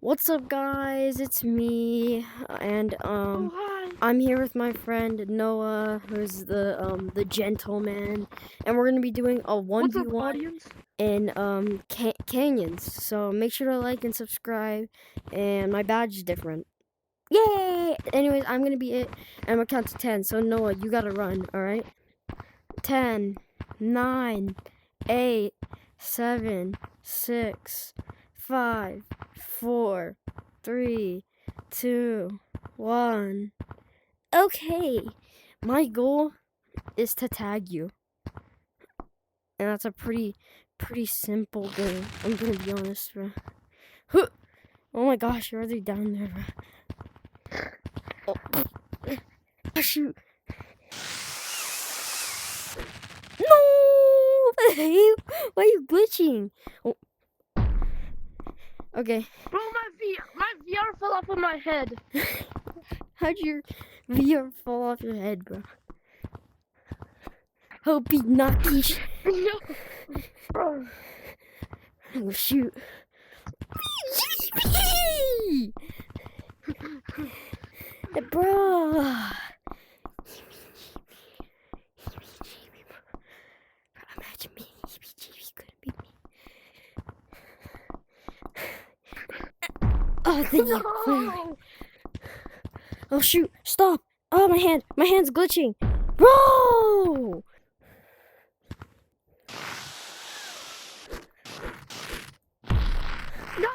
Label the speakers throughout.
Speaker 1: What's up, guys? It's me, and
Speaker 2: Oh, hi.
Speaker 1: I'm here with my friend Noah, who's the gentleman, and we're gonna be doing a
Speaker 2: What's up,
Speaker 1: 1v1
Speaker 2: audience?
Speaker 1: in canyons. So make sure to like and subscribe. And my badge is different. Yay! Anyways, I'm gonna be it, and I'm gonna count to 10. So Noah, you gotta run. All right? 10, 9, 8, 7, 6, 5, 4, 3, 2, 1. Okay, my goal is to tag you. And that's a pretty simple goal. I'm gonna be honest, bro. Oh my gosh, you're already down there, bro. Oh, shoot. No! Why are you glitching? Oh. Okay.
Speaker 2: Bro, my VR fell off of my head.
Speaker 1: How'd your VR fall off your head, bro? Hope he knock you.
Speaker 2: No. Bro.
Speaker 1: Oh, shoot. Bro. Imagine me. Couldn't be me. Oh, thank you.
Speaker 2: No.
Speaker 1: Oh, shoot. Stop. Oh, my hand. My hand's glitching. Bro.
Speaker 2: No.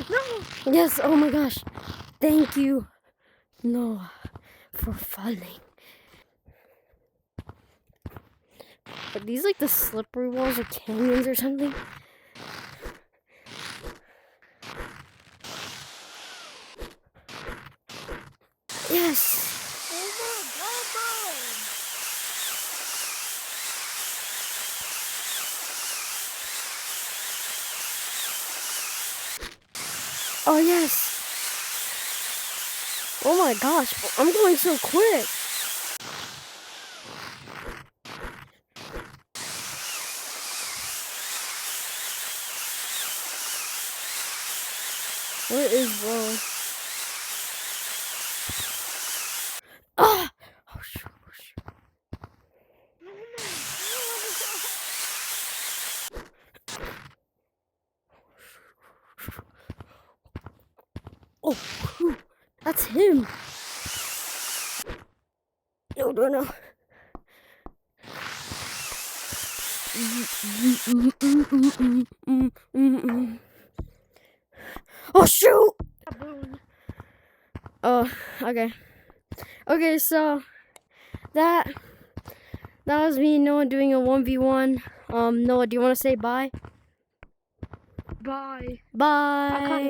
Speaker 2: No.
Speaker 1: Yes. Oh my gosh. Thank you, Noah, for falling. Are these like the slippery walls or canyons or something? Yes.
Speaker 2: Oh my god, bro.
Speaker 1: Oh, yes. Oh my gosh, I'm going so quick. What is wrong? Ah! Oh, shoot, oh, shoot. Oh, whew, that's him. No, no, no. Oh, shoot! Oh, okay. Okay, so that was me, Noah, doing a 1v1. Noah, do you want to say bye?
Speaker 2: Bye.
Speaker 1: Bye.